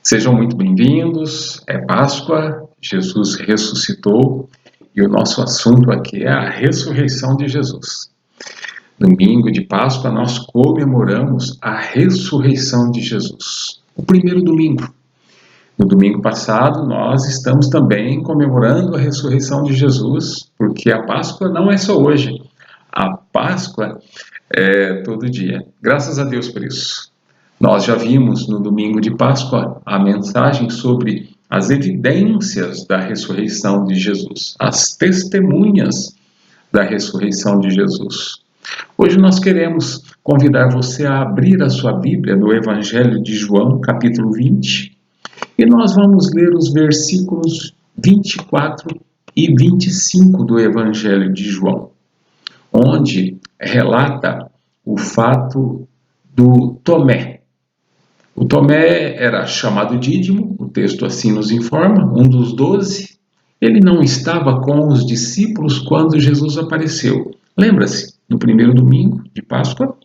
Sejam muito bem-vindos. É Páscoa, Jesus ressuscitou e o nosso assunto aqui é a ressurreição de Jesus. Domingo de Páscoa nós comemoramos a ressurreição de Jesus. O primeiro domingo. No domingo passado nós estamos também comemorando a ressurreição de Jesus, porque a Páscoa não é só hoje. A Páscoa é todo dia. Graças a Deus por isso. Nós já vimos no domingo de Páscoa a mensagem sobre as evidências da ressurreição de Jesus, as testemunhas da ressurreição de Jesus. Hoje nós queremos convidar você a abrir a sua Bíblia no Evangelho de João, capítulo 20, e nós vamos ler os versículos 24 e 25 do Evangelho de João, onde relata o fato do Tomé. O Tomé era chamado Dídimo, o texto assim nos informa, um dos 12. Ele não estava com os discípulos quando Jesus apareceu. Lembra-se, no primeiro domingo de Páscoa,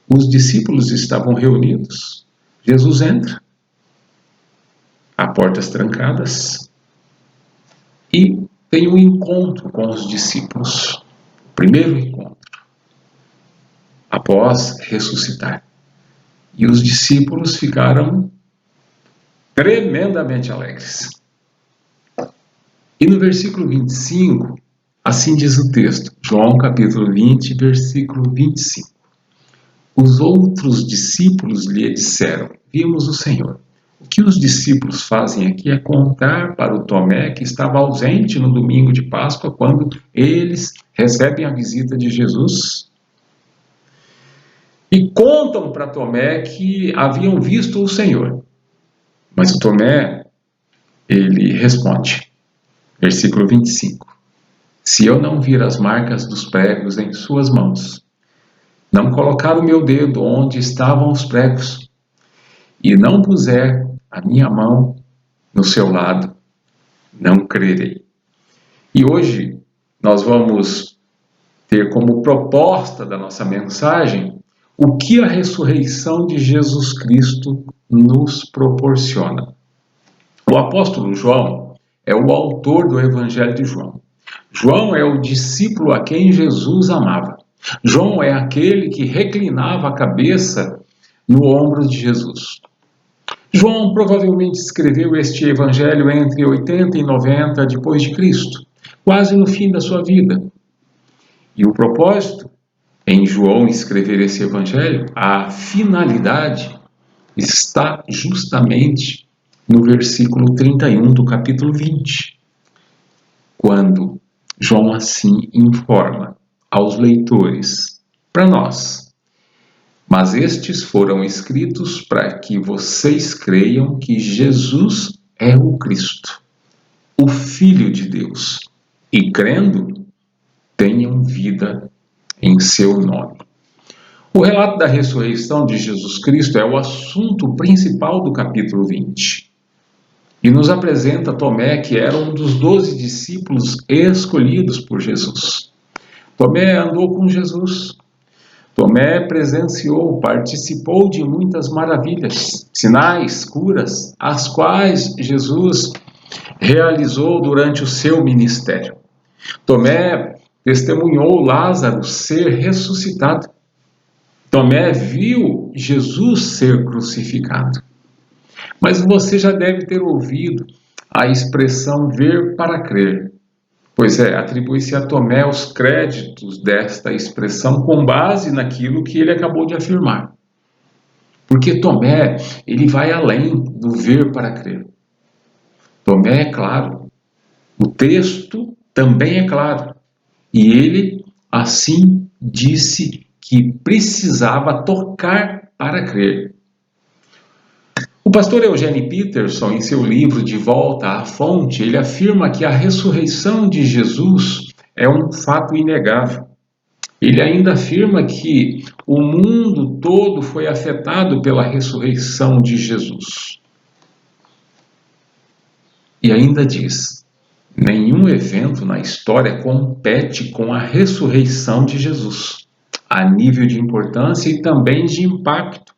os discípulos estavam reunidos. Jesus entra, a portas trancadas, e tem um encontro com os discípulos. O primeiro encontro, após ressuscitar. E os discípulos ficaram tremendamente alegres. E no versículo 25, assim diz o texto, João capítulo 20, versículo 25. Os outros discípulos lhe disseram, vimos o Senhor. O que os discípulos fazem aqui é contar para o Tomé, que estava ausente no domingo de Páscoa, quando eles recebem a visita de Jesus, e contam para Tomé que haviam visto o Senhor. Mas o Tomé, ele responde, versículo 25. Se eu não vir as marcas dos pregos em suas mãos, não colocar o meu dedo onde estavam os pregos, e não puser a minha mão no seu lado, não crerei. E hoje nós vamos ter como proposta da nossa mensagem o que a ressurreição de Jesus Cristo nos proporciona. O apóstolo João é o autor do Evangelho de João. João é o discípulo a quem Jesus amava. João é aquele que reclinava a cabeça no ombro de Jesus. João provavelmente escreveu este evangelho entre 80 e 90 depois de Cristo, quase no fim da sua vida. E o propósito em João escrever esse evangelho, a finalidade está justamente no versículo 31 do capítulo 20, quando João assim informa aos leitores, para nós, mas estes foram escritos para que vocês creiam que Jesus é o Cristo, o Filho de Deus, e crendo, tenham vida em seu nome. O relato da ressurreição de Jesus Cristo é o assunto principal do capítulo 20. E nos apresenta Tomé, que era um dos 12 discípulos escolhidos por Jesus. Tomé andou com Jesus. Tomé presenciou, participou de muitas maravilhas, sinais, curas, as quais Jesus realizou durante o seu ministério. Tomé testemunhou Lázaro ser ressuscitado. Tomé viu Jesus ser crucificado. Mas você já deve ter ouvido a expressão ver para crer. Pois é, atribui-se a Tomé os créditos desta expressão com base naquilo que ele acabou de afirmar. Porque Tomé, ele vai além do ver para crer. Tomé é claro. O texto também é claro. E ele, assim, disse que precisava tocar para crer. O pastor Eugene Peterson, em seu livro De Volta à Fonte, ele afirma que a ressurreição de Jesus é um fato inegável. Ele ainda afirma que o mundo todo foi afetado pela ressurreição de Jesus. E ainda diz: nenhum evento na história compete com a ressurreição de Jesus, a nível de importância e também de impacto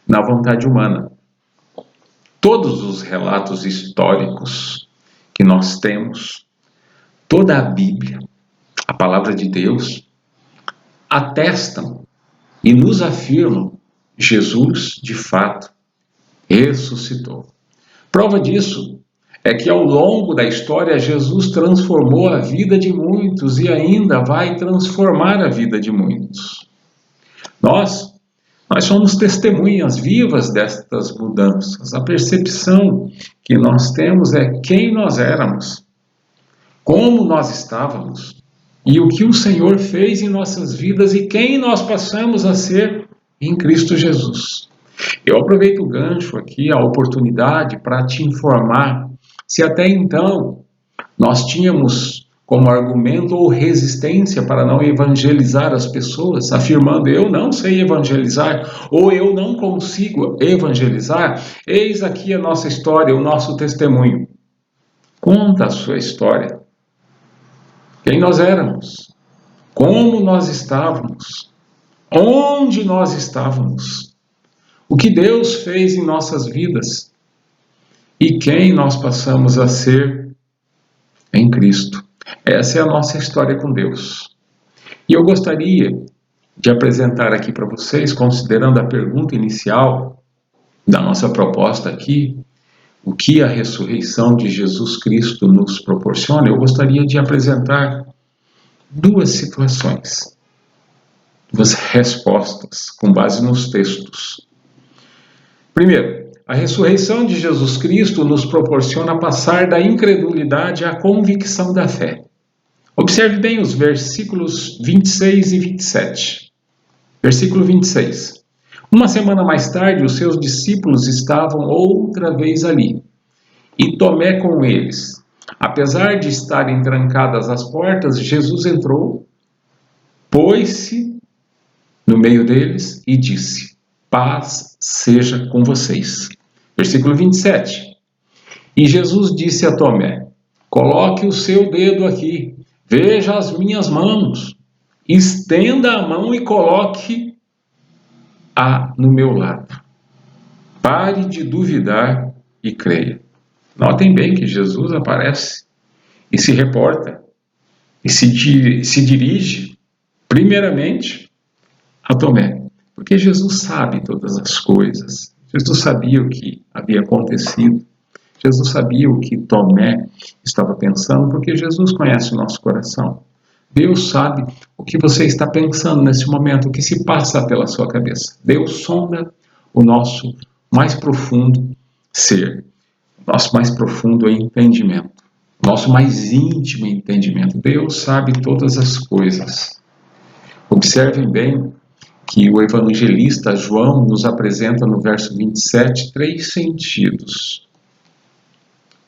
na vontade humana. Todos os relatos históricos que nós temos, toda a Bíblia, a palavra de Deus, atestam e nos afirmam: Jesus, de fato, ressuscitou. Prova disso é que ao longo da história Jesus transformou a vida de muitos e ainda vai transformar a vida de muitos. Nós somos testemunhas vivas destas mudanças. A percepção que nós temos é quem nós éramos, como nós estávamos e o que o Senhor fez em nossas vidas e quem nós passamos a ser em Cristo Jesus. Eu aproveito o gancho aqui, a oportunidade, para te informar se até então nós tínhamos como argumento ou resistência para não evangelizar as pessoas, afirmando: eu não sei evangelizar, ou eu não consigo evangelizar. Eis aqui a nossa história, o nosso testemunho. Conta a sua história. Quem nós éramos, como nós estávamos, onde nós estávamos, o que Deus fez em nossas vidas e quem nós passamos a ser em Cristo. Essa é a nossa história com Deus. E eu gostaria de apresentar aqui para vocês, considerando a pergunta inicial da nossa proposta aqui, o que a ressurreição de Jesus Cristo nos proporciona, eu gostaria de apresentar duas situações, duas respostas com base nos textos. Primeiro, a ressurreição de Jesus Cristo nos proporciona passar da incredulidade à convicção da fé. Observe bem os versículos 26 e 27. Versículo 26. Uma semana mais tarde, os seus discípulos estavam outra vez ali, e Tomé com eles. Apesar de estarem trancadas as portas, Jesus entrou, pôs-se no meio deles e disse: paz seja com vocês. Versículo 27. E Jesus disse a Tomé: coloque o seu dedo aqui, veja as minhas mãos, estenda a mão e coloque-a no meu lado. Pare de duvidar e creia. Notem bem que Jesus aparece e se reporta e se dirige primeiramente a Tomé, porque Jesus sabe todas as coisas. Jesus sabia o que havia acontecido. Jesus sabia o que Tomé estava pensando, porque Jesus conhece o nosso coração. Deus sabe o que você está pensando nesse momento, o que se passa pela sua cabeça. Deus sonda o nosso mais profundo ser, nosso mais profundo entendimento, nosso mais íntimo entendimento. Deus sabe todas as coisas. Observem bem que o evangelista João nos apresenta no verso 27 três sentidos: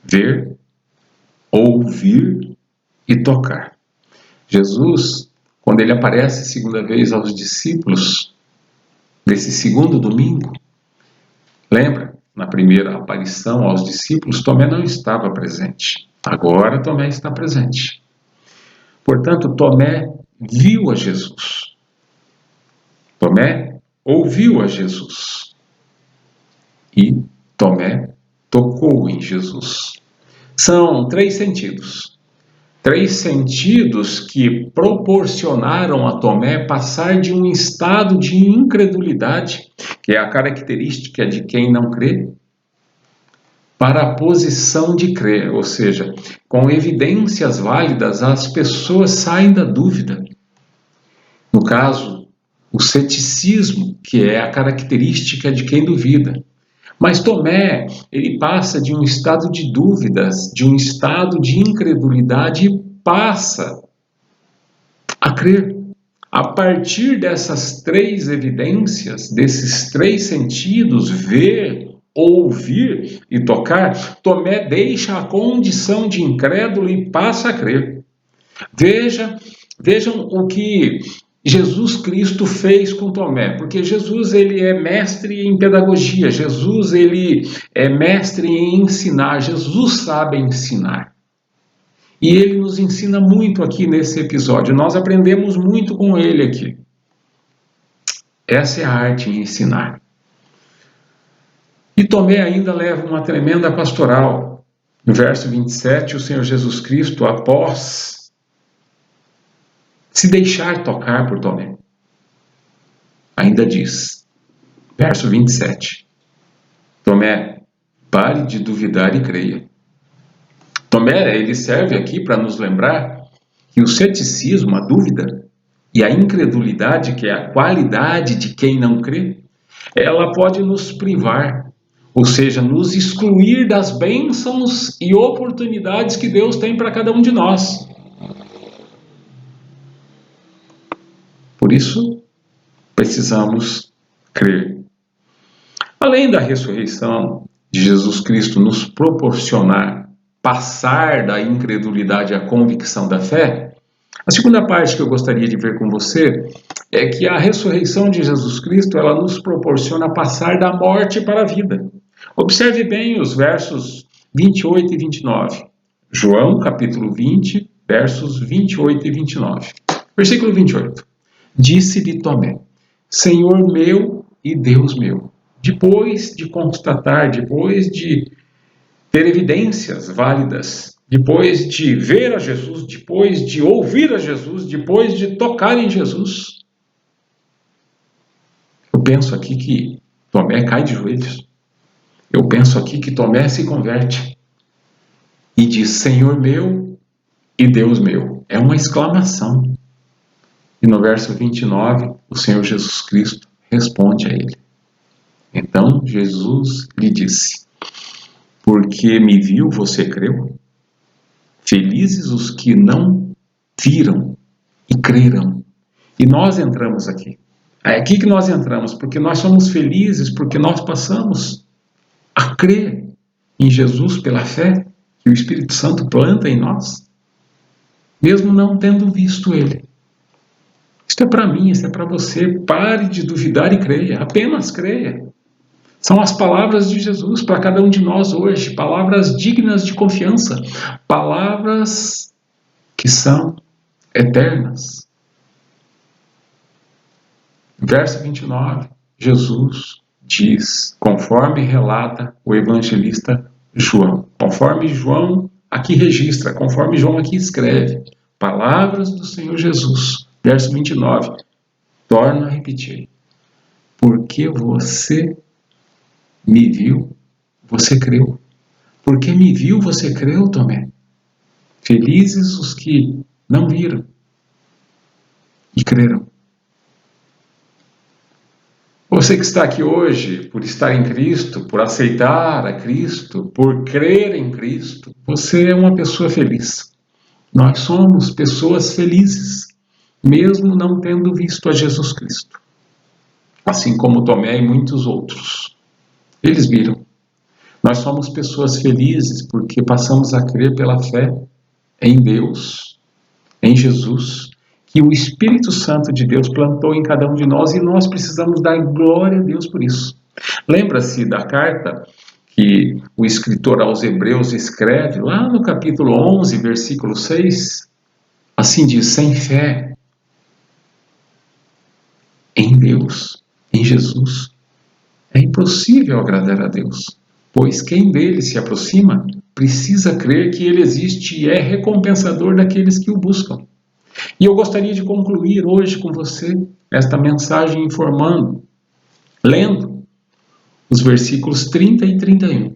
ver, ouvir e tocar. Jesus, quando ele aparece segunda vez aos discípulos, nesse segundo domingo, lembra? Na primeira aparição aos discípulos, Tomé não estava presente. Agora Tomé está presente. Portanto, Tomé viu a Jesus. Tomé ouviu a Jesus. E Tomé tocou em Jesus. São três sentidos. Três sentidos que proporcionaram a Tomé passar de um estado de incredulidade, que é a característica de quem não crê, para a posição de crer, ou seja, com evidências válidas, as pessoas saem da dúvida. No caso, o ceticismo, que é a característica de quem duvida. Mas Tomé, ele passa de um estado de dúvidas, de um estado de incredulidade e passa a crer. A partir dessas três evidências, desses três sentidos, ver, ouvir e tocar, Tomé deixa a condição de incrédulo e passa a crer. Vejam o que Jesus Cristo fez com Tomé, porque Jesus ele é mestre em pedagogia, Jesus ele é mestre em ensinar, Jesus sabe ensinar. E ele nos ensina muito aqui nesse episódio, nós aprendemos muito com ele aqui. Essa é a arte em ensinar. E Tomé ainda leva uma tremenda pastoral. No verso 27, o Senhor Jesus Cristo, após se deixar tocar por Tomé, ainda diz, verso 27, Tomé, pare de duvidar e creia. Tomé, ele serve aqui para nos lembrar que o ceticismo, a dúvida e a incredulidade, que é a qualidade de quem não crê, ela pode nos privar, ou seja, nos excluir das bênçãos e oportunidades que Deus tem para cada um de nós. Por isso, precisamos crer. Além da ressurreição de Jesus Cristo nos proporcionar passar da incredulidade à convicção da fé, a segunda parte que eu gostaria de ver com você é que a ressurreição de Jesus Cristo, ela nos proporciona passar da morte para a vida. Observe bem os versos 28 e 29. João, capítulo 20, versos 28 e 29. Versículo 28. Disse-lhe Tomé, Senhor meu e Deus meu. Depois de constatar, depois de ter evidências válidas, depois de ver a Jesus, depois de ouvir a Jesus, depois de tocar em Jesus, eu penso aqui que Tomé cai de joelhos. Eu penso aqui que Tomé se converte e diz, Senhor meu e Deus meu. É uma exclamação. E no verso 29, o Senhor Jesus Cristo responde a ele. Então Jesus lhe disse, porque me viu, você creu? Felizes os que não viram e creram. E nós entramos aqui. É aqui que nós entramos, porque nós somos felizes, porque nós passamos a crer em Jesus pela fé que o Espírito Santo planta em nós, mesmo não tendo visto Ele. Isto é para mim, isso é para você. Pare de duvidar e creia, apenas creia. São as palavras de Jesus para cada um de nós hoje, palavras dignas de confiança, palavras que são eternas. Verso 29, Jesus diz, conforme relata o evangelista João, conforme João aqui registra, conforme João aqui escreve, palavras do Senhor Jesus, verso 29, torno a repetir, porque você me viu, você creu. Porque me viu, você creu, Tomé. Felizes os que não viram e creram. Você que está aqui hoje, por estar em Cristo, por aceitar a Cristo, por crer em Cristo, você é uma pessoa feliz. Nós somos pessoas felizes, mesmo não tendo visto a Jesus Cristo. Assim como Tomé e muitos outros. Eles viram. Nós somos pessoas felizes porque passamos a crer pela fé em Deus, em Jesus, que o Espírito Santo de Deus plantou em cada um de nós e nós precisamos dar glória a Deus por isso. Lembra-se da carta que o escritor aos Hebreus escreve, lá no capítulo 11, versículo 6? Assim diz, sem fé em Deus, em Jesus, é impossível agradar a Deus, pois quem dele se aproxima precisa crer que ele existe e é recompensador daqueles que o buscam. E eu gostaria de concluir hoje com você esta mensagem informando, lendo os versículos 30 e 31.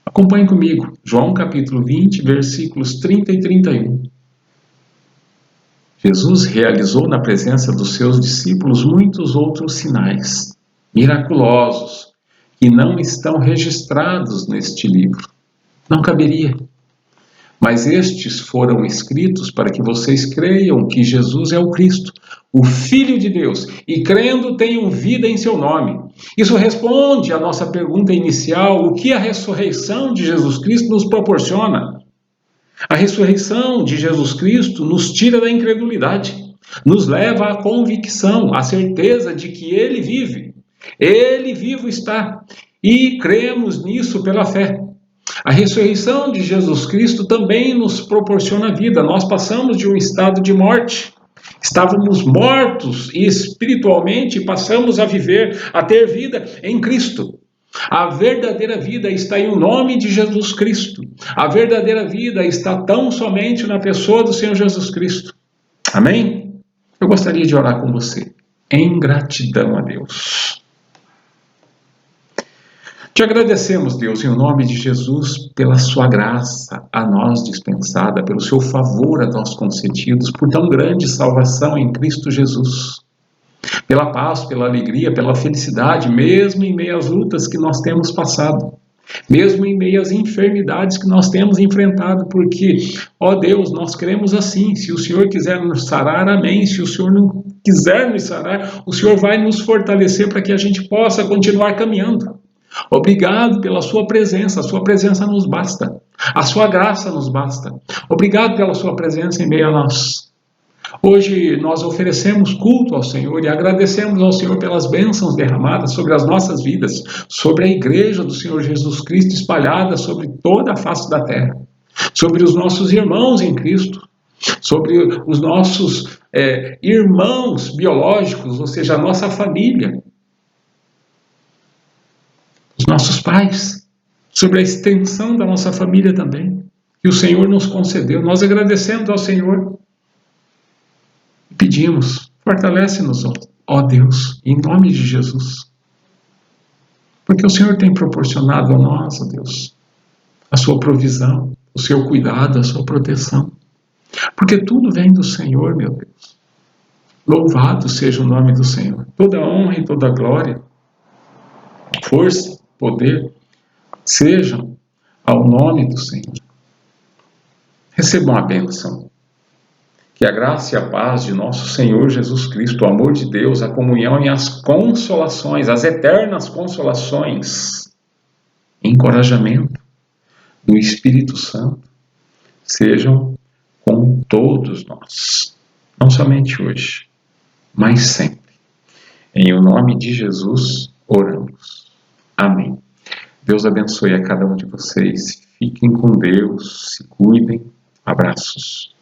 Acompanhe comigo, João capítulo 20, versículos 30 e 31. Jesus realizou na presença dos seus discípulos muitos outros sinais miraculosos que não estão registrados neste livro. Não caberia. Mas estes foram escritos para que vocês creiam que Jesus é o Cristo, o Filho de Deus, e crendo tenham vida em seu nome. Isso responde à nossa pergunta inicial, o que a ressurreição de Jesus Cristo nos proporciona? A ressurreição de Jesus Cristo nos tira da incredulidade, nos leva à convicção, à certeza de que Ele vive. Ele vivo está, e cremos nisso pela fé. A ressurreição de Jesus Cristo também nos proporciona vida. Nós passamos de um estado de morte. Estávamos mortos e espiritualmente passamos a viver, a ter vida em Cristo. A verdadeira vida está em o nome de Jesus Cristo. A verdadeira vida está tão somente na pessoa do Senhor Jesus Cristo. Amém? Eu gostaria de orar com você, em gratidão a Deus. Te agradecemos, Deus, em nome de Jesus, pela sua graça a nós dispensada, pelo seu favor a nós concedidos, por tão grande salvação em Cristo Jesus. Pela paz, pela alegria, pela felicidade, mesmo em meio às lutas que nós temos passado, mesmo em meio às enfermidades que nós temos enfrentado, porque, ó Deus, nós queremos assim, se o Senhor quiser nos sarar, amém, se o Senhor não quiser nos sarar, o Senhor vai nos fortalecer para que a gente possa continuar caminhando. Obrigado pela sua presença, a sua presença nos basta, a sua graça nos basta. Obrigado pela sua presença em meio a nós. Hoje nós oferecemos culto ao Senhor e agradecemos ao Senhor pelas bênçãos derramadas sobre as nossas vidas, sobre a igreja do Senhor Jesus Cristo espalhada sobre toda a face da terra, sobre os nossos irmãos em Cristo, sobre os nossos irmãos biológicos, ou seja, a nossa família, os nossos pais, sobre a extensão da nossa família também, que o Senhor nos concedeu. Nós agradecemos ao Senhor e pedimos, fortalece-nos, ó Deus, em nome de Jesus, porque o Senhor tem proporcionado a nós, ó Deus, a sua provisão, o seu cuidado, a sua proteção, porque tudo vem do Senhor, meu Deus. Louvado seja o nome do Senhor. Toda honra e toda glória, força, poder, sejam ao nome do Senhor. Recebam a bênção. Que a graça e a paz de nosso Senhor Jesus Cristo, o amor de Deus, a comunhão e as consolações, as eternas consolações, encorajamento do Espírito Santo, sejam com todos nós. Não somente hoje, mas sempre. Em o nome de Jesus, oramos. Amém. Deus abençoe a cada um de vocês. Fiquem com Deus, se cuidem. Abraços.